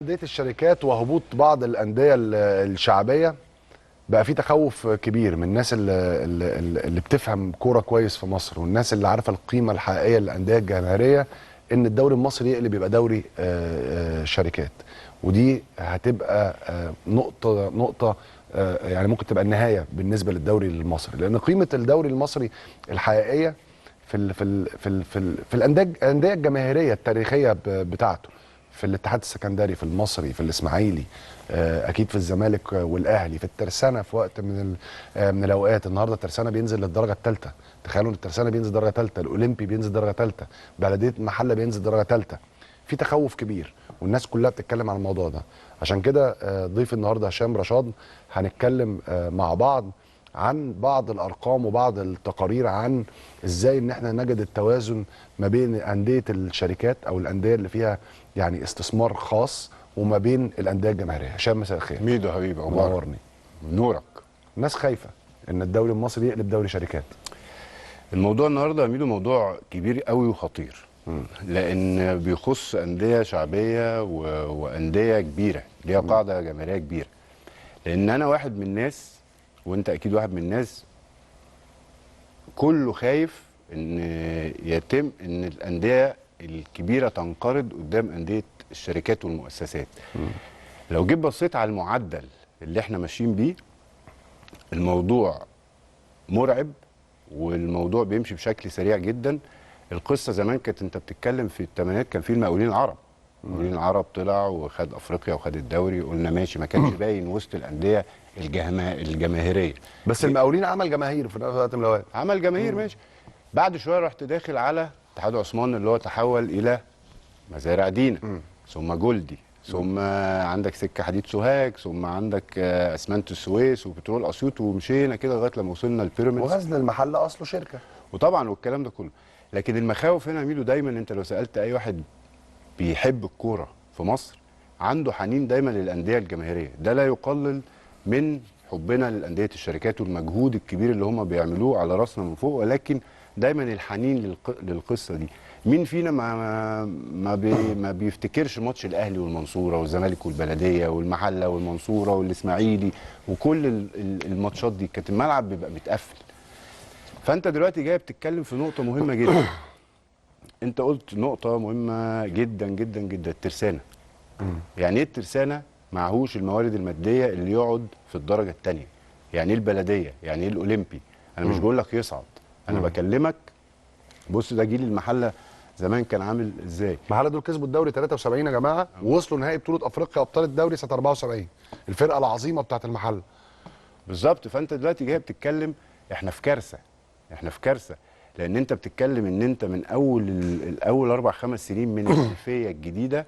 أندية الشركات وهبوط بعض الأندية الشعبية بقى في تخوف كبير من الناس اللي بتفهم كورة كويس في مصر، والناس اللي عارفة القيمة الحقيقية للأندية الجماهيرية، إن الدوري المصري يقلب يبقى دوري شركات. ودي هتبقى نقطة يعني ممكن تبقى النهاية بالنسبة للدوري المصري، لأن قيمة الدوري المصري الحقيقية في الأندية الجماهيرية التاريخية بتاعته، في الاتحاد السكندري، في المصري، في الاسماعيلي، اكيد في الزمالك والاهلي، في الترسانه في وقت من الاوقات. النهارده الترسانه بينزل للدرجه الثالثه، تخيلوا ان الترسانه بينزل درجه ثالثه، الاولمبي بينزل درجه ثالثه، بلديه المحله بينزل درجه ثالثه. في تخوف كبير والناس كلها بتتكلم عن الموضوع ده. عشان كده ضيف النهارده هشام رشاد، هنتكلم مع بعض عن بعض الارقام وبعض التقارير عن ازاي ان احنا نجد التوازن ما بين انديه الشركات او الانديه اللي فيها يعني استثمار خاص، وما بين الانديه الجماهيريه. هشام مساء الخير. ميدو حبيبي، منورني. نورك. الناس خايفه ان الدوري المصري يقلب دوري شركات. الموضوع النهارده يا ميدو موضوع كبير قوي وخطير، لان بيخص انديه شعبيه وانديه كبيره ليها قاعده جماهيريه كبيره. لان انا واحد من الناس، وانت اكيد واحد من الناس، كله خايف ان يتم ان الانديه الكبيره تنقرض قدام انديه الشركات والمؤسسات. لو جيت بصيت على المعدل اللي احنا ماشيين بيه، الموضوع مرعب والموضوع بيمشي بشكل سريع جدا. القصه زمان كانت انت بتتكلم في الثمانينات، كان في المقاولين العرب. المقاولين العرب طلع وخد افريقيا وخد الدوري، قلنا ماشي، ما كانش باين وسط الانديه الجماهيريه. بس المقاولين عمل جماهير في وقت من الاوقات، عمل جماهير ماشي. بعد شويه رحت داخل على اتحاد عثمان اللي هو تحول الى مزارع دينا، ثم جولدي، ثم عندك سكه حديد سوهاج، ثم عندك اسمنت السويس وبترول اسيوط، ومشينا كده لغايه لما وصلنا البيراميدز وغزل المحله اصله شركه. وطبعا والكلام ده كله. لكن المخاوف هنا يا ميدو دايما، انت لو سالت اي واحد بيحب الكوره في مصر، عنده حنين دايما للانديه الجماهيريه. ده لا يقلل من حبنا للانديه الشركات والمجهود الكبير اللي هم بيعملوه على راسنا من فوق، ولكن دايما الحنين للقصه دي. مين فينا ما بيفتكرش ماتش الاهلي والمنصوره والزمالك والبلديه والمحله والمنصوره والاسماعيلي، وكل الماتشات دي كانت الملعب بيبقى متقفل. فانت دلوقتي جاي بتتكلم في نقطه مهمه جدا. انت قلت نقطه مهمه جدا جدا جدا، الترسانه. يعني ايه الترسانه؟ معهوش الموارد الماديه اللي يقعد في الدرجه الثانيه. يعني ايه البلديه؟ يعني ايه الاولمبي؟ انا مش بقول لك يصعد، انا بكلمك. بص، ده جيل المحله زمان كان عامل ازاي. المحله دول كسبوا الدوري 73 يا جماعه، ووصلوا نهائي بطوله افريقيا ابطال الدوري سنه 74. الفرقه العظيمه بتاعت المحله. بالظبط. فانت دلوقتي جاي بتتكلم، احنا في كارثه، احنا في كارثه. لان انت بتتكلم ان انت من اول 4 5 سنين من الالفيه الجديده،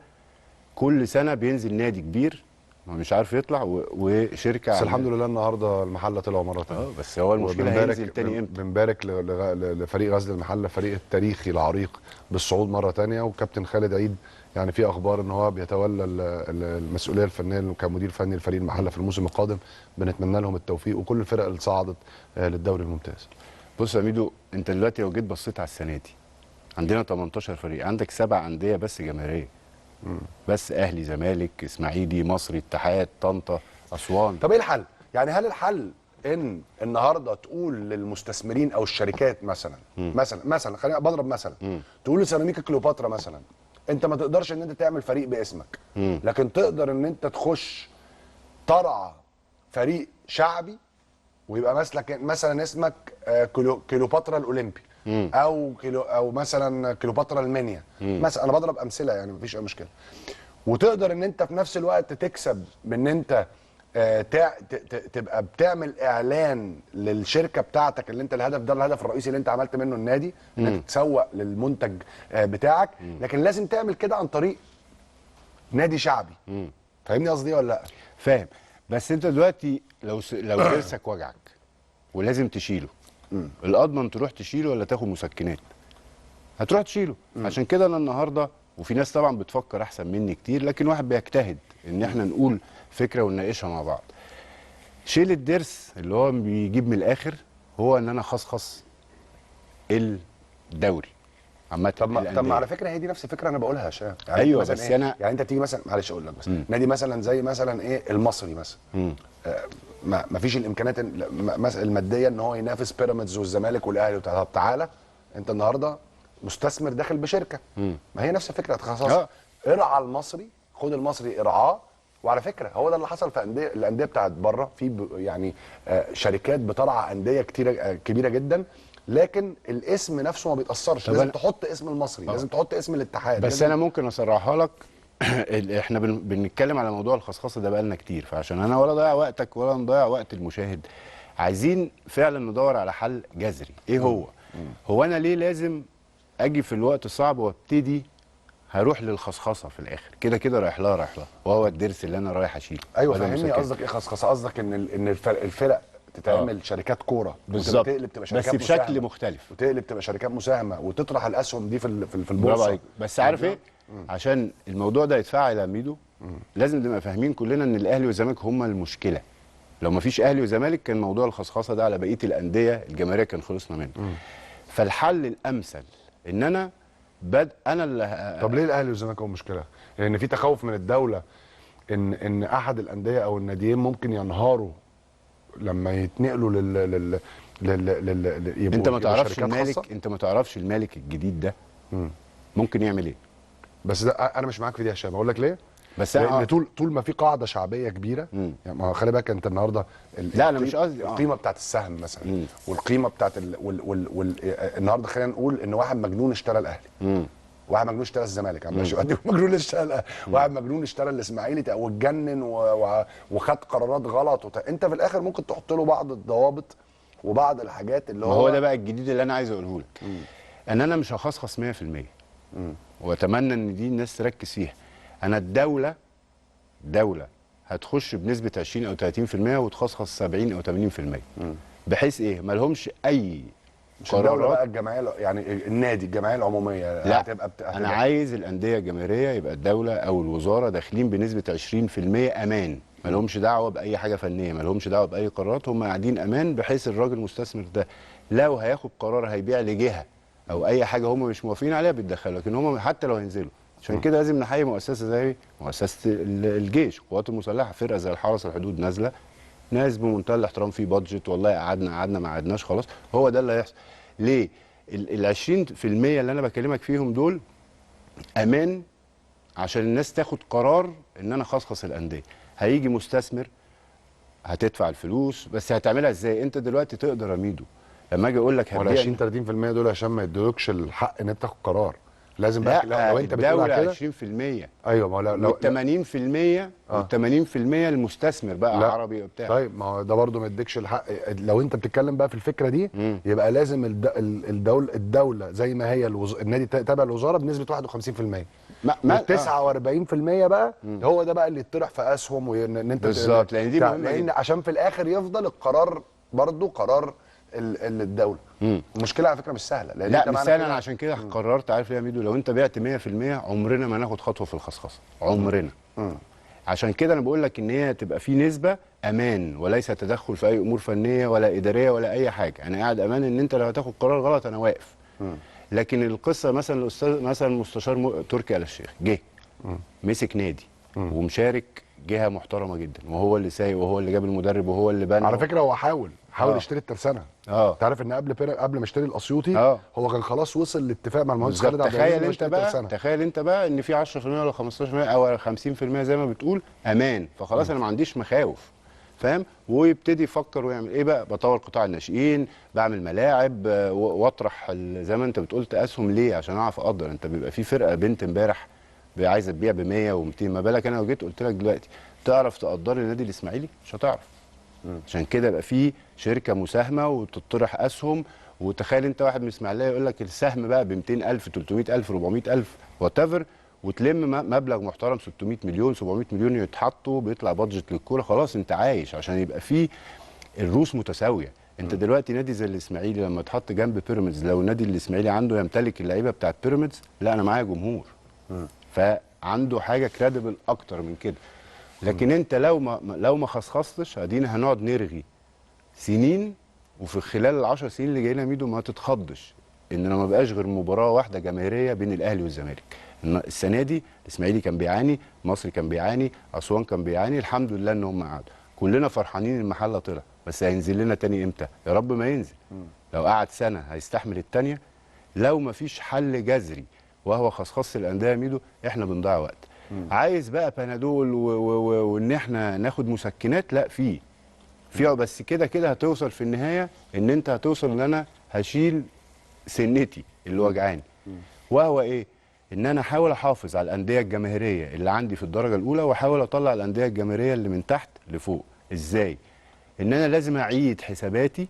كل سنه بينزل نادي كبير ما مش عارف يطلع، وشركه. بس الحمد لله النهارده المحله طلعوا مره ثانيه. بس هو المشكله هينزل تاني امتى؟ بنبارك لفريق غزل المحله، فريق التاريخي العريق بالصعود مره ثانيه. وكابتن خالد عيد يعني في اخبار ان هو بيتولى المسؤوليه الفنيه كمدير فني لفريق المحله في الموسم القادم. بنتمنى لهم التوفيق وكل الفرق اللي صعدت للدوري الممتاز. بص يا ميدو، انت دلوقتي لو جيت بصيت على السنه دي، عندنا 18 فريق، عندك 7 انديه بس جماهيريه. بس اهلي، زمالك، اسماعيلي، مصري، اتحاد، طنطا، اسوان. طب ايه الحل؟ يعني هل الحل ان النهارده تقول للمستثمرين او الشركات مثلا خلينا بضرب مثلا، تقول لسيراميكا كليوباترا مثلا، انت ما تقدرش ان انت تعمل فريق باسمك، لكن تقدر ان انت تخش ترعى فريق شعبي، ويبقى مثلا اسمك كليوباترا الاولمبي، او مثلا كليوباترا المنيا مثلا. انا بضرب امثله يعني مفيش اي مشكله. وتقدر ان انت في نفس الوقت تكسب بان انت تبقى بتعمل اعلان للشركه بتاعتك، اللي انت الهدف ده الهدف الرئيسي اللي انت عملت منه النادي، انك تسوق للمنتج بتاعك. لكن لازم تعمل كده عن طريق نادي شعبي. فاهمني قصدي ولا لا؟ فاهم. بس انت دلوقتي لو ضرسك وجعك ولازم تشيله، الاضمن تروح تشيله ولا تاخد مسكنات؟ هتروح تشيله. عشان كده انا النهارده، وفي ناس طبعا بتفكر احسن مني كتير، لكن واحد بيجتهد ان احنا نقول فكره ونناقشها مع بعض. شيل الضرس اللي هو بيجيب من الاخر، هو ان انا خصخص الدوري عامه. طب ما على فكره هي دي نفس الفكره انا بقولها يا هشام. يعني ايوه مثلا بس إيه؟ انا يعني انت تيجي مثلا، معلش اقول لك بس نادي مثلا زي مثلا ايه المصري مثلا، ما فيش الامكانيات الماديه ان هو ينافس بيراميدز والزمالك والاهلي طب تعالى انت النهارده مستثمر داخل بشركه، ما هي نفس الفكره خلاص. ارعى المصري، خد المصري ارعاه. وعلى فكره هو ده اللي حصل في الانديه بتاعت بره، في يعني شركات بترعى انديه كتيره كبيره جدا، لكن الاسم نفسه ما بيتاثرش. لازم تحط اسم المصري، لازم تحط اسم الاتحاد. بس لازم انا ممكن اصرحها لك. احنا بنتكلم على موضوع الخصخصه ده بقالنا كتير، فعشان انا ولا ضيع وقتك ولا نضيع وقت المشاهد، عايزين فعلا ندور على حل جذري. ايه هو؟ هو انا ليه لازم اجي في الوقت الصعب وابتدي هروح للخصخصه في الاخر؟ كده كده رايح لها وهو الدرس اللي انا رايح اشيله. ايوه فهمني قصدك ايه خصخصه؟ قصدك ان الفرق تتعمل شركات كوره بالظبط، تبقى شركات بس بشكل مساهمة. مختلف، وتقلب تبقى شركات مساهمه وتطرح الاسهم دي في برافو البورصه. عليك. بس عارف ايه؟ عشان الموضوع ده يتفاعل يا ميدو لازم نبقى فاهمين كلنا ان الاهلي والزمالك هما المشكله. لو ما فيش اهلي وزمالك كان موضوع الخصخصه ده على بقيه الانديه الجماهيريه كان خلصنا منه. فالحل الامثل ان انا انا اللي طب ليه الاهلي والزمالك هو مشكله؟ لان في تخوف من الدوله ان احد الانديه او الناديين ممكن ينهاروا لما يتنقلوا يبقوا انت ما تعرفش شركات المالك خاصة؟ انت ما تعرفش المالك الجديد ده ممكن يعمل ايه. بس ده انا مش معاك في دي يا هشام، اقول لك ليه؟ بس لان طول ما في قاعده شعبيه كبيره، يعني ما هو خلي بالك انت النهارده لا انا مش قصدي القيمه بتاعت السهم مثلا، والقيمه بتاعت النهارده خلينا نقول ان واحد مجنون اشترى الاهلي، واحد مجنون اشترى الزمالك، مجنون اشترى واحد مجنون اشترى الاسماعيلي واتجنن وخد قرارات غلط انت في الاخر ممكن تحط له بعض الضوابط وبعض الحاجات اللي ما هو ده بقى الجديد اللي انا عايز اقوله لك. ان انا مش هخصخص 100%، واتمنى ان دي الناس تركز فيها. انا الدوله هتخش بنسبه 20 او 30% وتخصخص 70 او 80%، بحيث ايه؟ ما لهمش اي مش الدوله بقى، الجمعيه يعني النادي، الجمعيه العموميه لا هتبقى انا عايز الانديه الجماهيريه يبقى الدوله او الوزاره داخلين بنسبه 20% امان، ما لهمش دعوه باي حاجه فنيه، ما لهمش دعوه باي قرارات، هم قاعدين امان بحيث الراجل المستثمر ده لو هياخد قرار هيبيع لجهه او اي حاجه هم مش موافقين عليها بيتدخلوا، لكن هم حتى لو هينزلوا. عشان كده لازم نحيي مؤسسه زي مؤسسه الجيش، القوات المسلحه، فرقه زي الحرس الحدود نازله، ناس بمنتهى الاحترام، في بادجت، والله قعدنا ما قعدناش خلاص، هو ده اللي هيحصل. ليه؟ ال 20% اللي انا بكلمك فيهم دول امان عشان الناس تاخد قرار ان انا خصخص الانديه. هيجي مستثمر هتدفع الفلوس، بس هتعملها ازاي؟ انت دلوقتي تقدر يا ميدو لما اجي اقول لك ولا 20 30% دول عشان ما يدولكش الحق ان انت تاخد قرار. لازم بقى لا لو انت بتقول كده 20%. ايوه ما لو 80% وال80% المستثمر بقى لا. عربي وبتاع. طيب ما هو ده برضه ما يديكش الحق. لو انت بتتكلم بقى في الفكره دي يبقى لازم الدوله زي ما هي النادي تابع الوزاره بنسبه 51%. وال 49% بقى هو ده بقى اللي يطرح في اسهم، وان انت بالظبط، لان دي مهمه لان جدا. عشان في الاخر يفضل القرار برضه قرار الدوله. المشكله على فكره مش سهله، لان لا مش سهله. انا عشان كده قررت، عارف ليه يا ميدو؟ لو انت بعت 100% عمرنا ما ناخد خطوه في الخصخصه، عمرنا. عشان كده انا بقول لك ان هي تبقى في نسبه امان وليس تدخل في اي امور فنيه ولا اداريه ولا اي حاجه. انا قاعد امان ان انت لو هتاخد قرار غلط انا واقف. لكن القصه مثلا الاستاذ مثلا المستشار تركي آل الشيخ جه مسك نادي ومشارك جهه محترمه جدا، وهو اللي سايق وهو اللي جاب المدرب وهو اللي بنى. على فكره هو حاول يشتري الترسانه. انت عارف ان قبل ما يشتري الاسيوطي هو كان خلاص وصل لاتفاق مع المهندس خالد عبد العزيز. تخيل انت بقى ان في 10% ولا 15% او 50% زي ما بتقول امان، فخلاص انا ما عنديش مخاوف، فاهم؟ ويبتدي يفكر ويعمل ايه بقى؟ بطور قطاع الناشئين، بعمل ملاعب، واطرح زي ما انت بتقول اسهم. ليه؟ عشان اعرف اقدر. انت بيبقى في فرقه بنت امبارح عايزه تبيع ب 100 و200، ما بالك انا لو جيت قلت لك دلوقتي تعرف تقدر النادي الاسماعيلي؟ مش هتعرف. عشان كده يبقى في شركه مساهمه وتطرح اسهم. وتخيل انت واحد من الاسماعيليه يقول لك السهم بقى ب 200,000 300,000 400,000 وات ايفر، وتلم مبلغ محترم 600 مليون 700 مليون يتحطوا، بيطلع بادجت للكوره، خلاص انت عايش. عشان يبقى في الروس متساويه. انت دلوقتي نادي زي الاسماعيلي لما تحط جنب بيراميدز، لو النادي الاسماعيلي عنده يمتلك اللعيبه بتاعت بيراميدز، لا انا معايا جمهور، فعنده حاجه كريديبل اكتر من كده. لكن انت لو ما خصخصتش ادينا هنقعد نرغي سنين، وفي خلال ال10 سنين اللي جايين يا ميدو ما تتخضش. ان ما بقاش غير مباراه واحده جماهيريه بين الاهلي والزمالك. السنه دي الاسماعيلي كان بيعاني، مصري كان بيعاني، اسوان كان بيعاني، الحمد لله ان هم قعدوا. كلنا فرحانين المحله طلع، بس هينزل لنا تاني امتى؟ يا رب ما ينزل. لو قعد سنه هيستحمل التانيه. لو ما فيش حل جذري وهو خصخص الانديه يا ميدو، احنا بنضيع وقت. عايز بقى بنادول وان احنا ناخد مسكنات، لا في بس كده كده هتوصل في النهايه ان انت هتوصل ان انا هشيل سنتي اللي وجعاني. وهو ايه؟ ان انا احاول احافظ على الانديه الجماهيريه اللي عندي في الدرجه الاولى، واحاول اطلع الانديه الجماهيريه اللي من تحت لفوق. ازاي؟ ان انا لازم اعيد حساباتي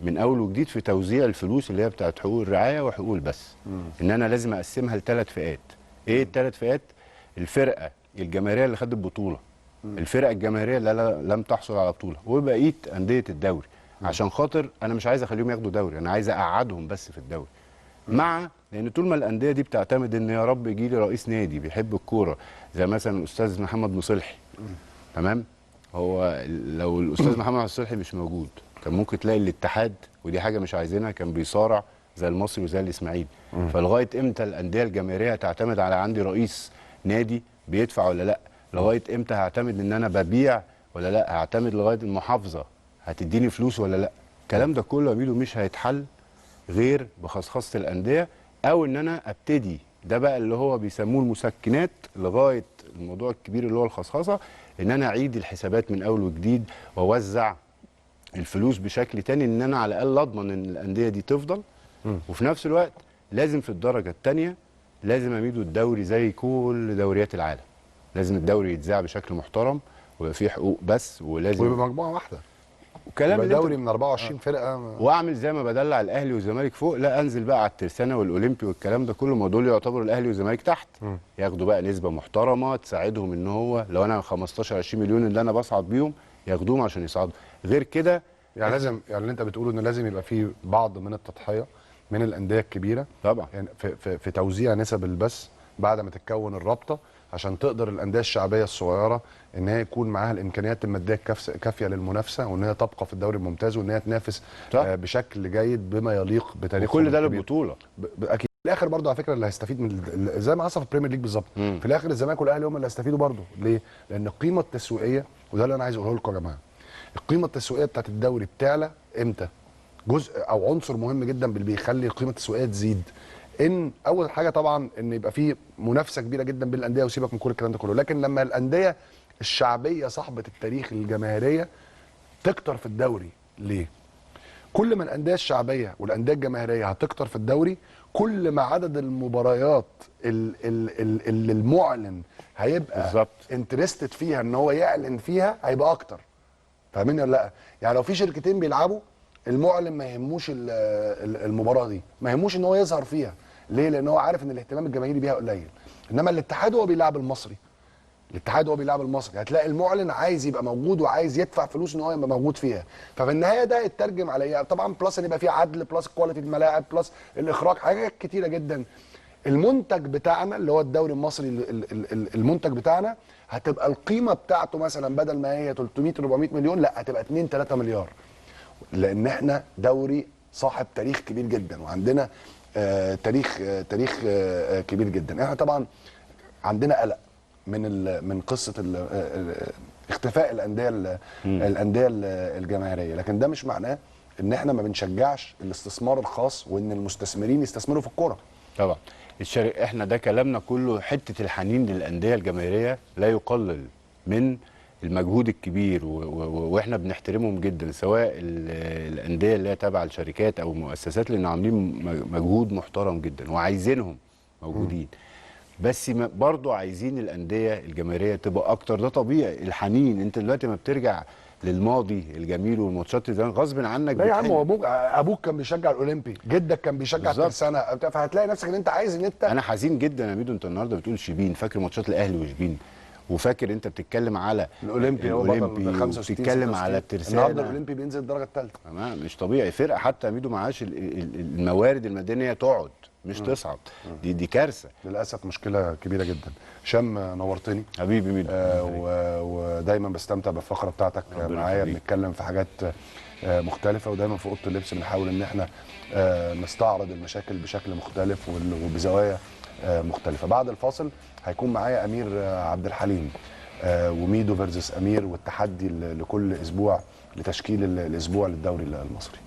من اول وجديد في توزيع الفلوس اللي هي بتاعت حقوق الرعايه وحقوق البث. ان انا لازم اقسمها ل3 فئات. ايه ال3 فئات؟ الفرقه الجماهيريه اللي خدت بطوله، الفرقه الجماهيريه اللي لم تحصل على بطوله، وبقيه انديه الدوري. عشان خاطر انا مش عايز اخليهم ياخدوا دوري، انا عايز اقعدهم بس في الدوري. لان طول ما الانديه دي بتعتمد ان يا رب يجي لي رئيس نادي بيحب الكوره، زي مثلا الاستاذ محمد مصلحي. تمام؟ هو لو الاستاذ محمد مصلحي مش موجود كان ممكن تلاقي الاتحاد، ودي حاجه مش عايزينها، كان بيصارع زي المصري وزي الاسماعيلي. فلغايه امتى الانديه الجماهيريه هتعتمد على عندي رئيس نادي بيدفع ولا لا؟ لغايه امتى هعتمد ان انا ببيع ولا لا؟ هعتمد لغايه المحافظه هتديني فلوس ولا لا؟ الكلام ده كله يا ميدو مش هيتحل غير بخصخصه الانديه، او ان انا ابتدي ده بقى اللي هو بيسموه المسكنات لغايه الموضوع الكبير اللي هو الخصخصه، ان انا اعيد الحسابات من اول وجديد واوزع الفلوس بشكل تاني، ان انا على الاقل اضمن ان الانديه دي تفضل. وفي نفس الوقت لازم في الدرجه الثانيه لازم اميدوا الدوري زي كل دوريات العالم. لازم الدوري يتذاع بشكل محترم ويبقى فيه حقوق بس، ولازم ويبقى مجموعه واحده، وكلام يبقى دوري من 24 فرقه. واعمل زي ما بدلع الاهلي والزمالك فوق، لا انزل بقى على الترسانه والاولمبي والكلام ده كله، ما دول يعتبروا الاهلي والزمالك تحت. ياخدوا بقى نسبه محترمه تساعدهم ان هو لو انا 15 20 مليون اللي انا بصعد بيهم ياخدوهم عشان يصعدوا. غير كده يعني لازم، يعني اللي انت بتقوله ان لازم يبقى في بعض من التضحيه من الانديه الكبيره طبعا يعني في توزيع نسب البث بعد ما تتكون الرابطه، عشان تقدر الانديه الشعبيه الصغيره ان هي يكون معاها الامكانيات الماديه الكافيه للمنافسه، وان هي تبقى في الدوري الممتاز، وان هي تنافس بشكل جيد بما يليق بتاريخ كل ده للبطوله. اكيد في الاخر برضه على فكره اللي هيستفيد من زي ما حصل في البريمير ليج بالظبط، في الاخر الزمالك والاهلي هم اللي هيستفيدوا برضه. ليه؟ لان القيمه التسويقيه، وده اللي انا عايز اقوله لكم يا جماعه، القيمه التسويقيه بتاعت الدوري بتعلى امتى؟ جزء او عنصر مهم جدا اللي بيخلي القيمه التسويقيه تزيد، ان اول حاجه طبعا ان يبقى في منافسه كبيره جدا بين الانديه، وسيبك من كل الكلام ده كله، لكن لما الانديه الشعبيه صاحبه التاريخ الجماهيريه تكتر في الدوري. ليه؟ كل ما الانديه الشعبيه والانديه الجماهيريه هتكتر في الدوري، كل ما عدد المباريات اللي المعلن هيبقى بالظبط انترستد فيها ان هو يعلن فيها هيبقى اكتر. فاهمين ولا لا؟ يعني لو في شركتين بيلعبوا، المعلن ما يهموش المباراه دي، ما يهموش ان هو يظهر فيها. ليه؟ لان هو عارف ان الاهتمام الجماهيري بيها قليل. انما الاتحاد هو بيلعب المصري، هتلاقي المعلن عايز يبقى موجود وعايز يدفع فلوس ان هو يبقى موجود فيها. ففي النهايه ده يترجم على ايه؟ طبعا بلس ان يبقى في عدل، بلس كواليتي الملاعب، بلس الاخراج، حاجات كتيره جدا. المنتج بتاعنا اللي هو الدوري المصري، المنتج بتاعنا هتبقى القيمه بتاعته مثلا بدل ما هي 300 400 مليون، لا هتبقى 2 3 مليار، لان احنا دوري صاحب تاريخ كبير جدا، وعندنا تاريخ كبير جدا. احنا طبعا عندنا قلق من قصه اختفاء الانديه الجماهيريه، لكن ده مش معناه ان احنا ما بنشجعش الاستثمار الخاص وان المستثمرين يستثمروا في الكوره. طبعا احنا ده كلامنا كله حته الحنين للانديه الجماهيريه لا يقلل من المجهود الكبير، واحنا بنحترمهم جدا، سواء الانديه اللي هي تابعه لشركات او مؤسسات، لان عاملين مجهود محترم جدا وعايزينهم موجودين. بس برضو عايزين الانديه الجماهيريه تبقى اكتر، ده طبيعي. الحنين، انت دلوقتي ما بترجع للماضي الجميل والماتشات غصب عنك. لا يا عم، هو ابوك كان بيشجع الاولمبي، جدك كان بيشجع الترسانه، فهتلاقي نفسك ان انت عايز ان انت. انا حزين جدا يا ميدو، انت النهارده بتقول شبين، فاكر ماتشات الاهلي وشبين، وفاكر انت بتتكلم على الاولمبي وبتتكلم على الترسانه. النهارده الاولمبي بينزل الدرجه الثالثه. تمام، مش طبيعي. فرقه حتى يا ميدو معاش الموارد الماديه ان هي تقعد مش تصعد، دي كارثه للاسف، مشكله كبيره جدا. هشام نورتني حبيبي ميدو. دايما بستمتع بالفقره بتاعتك معايا، بنتكلم في حاجات مختلفه، ودايما في اوضه اللبس بنحاول ان احنا نستعرض المشاكل بشكل مختلف وبزوايا مختلفه. بعد الفاصل هيكون معايا امير عبد الحليم وميدو فيرسس امير، والتحدي لكل اسبوع لتشكيل الاسبوع للدوري المصري.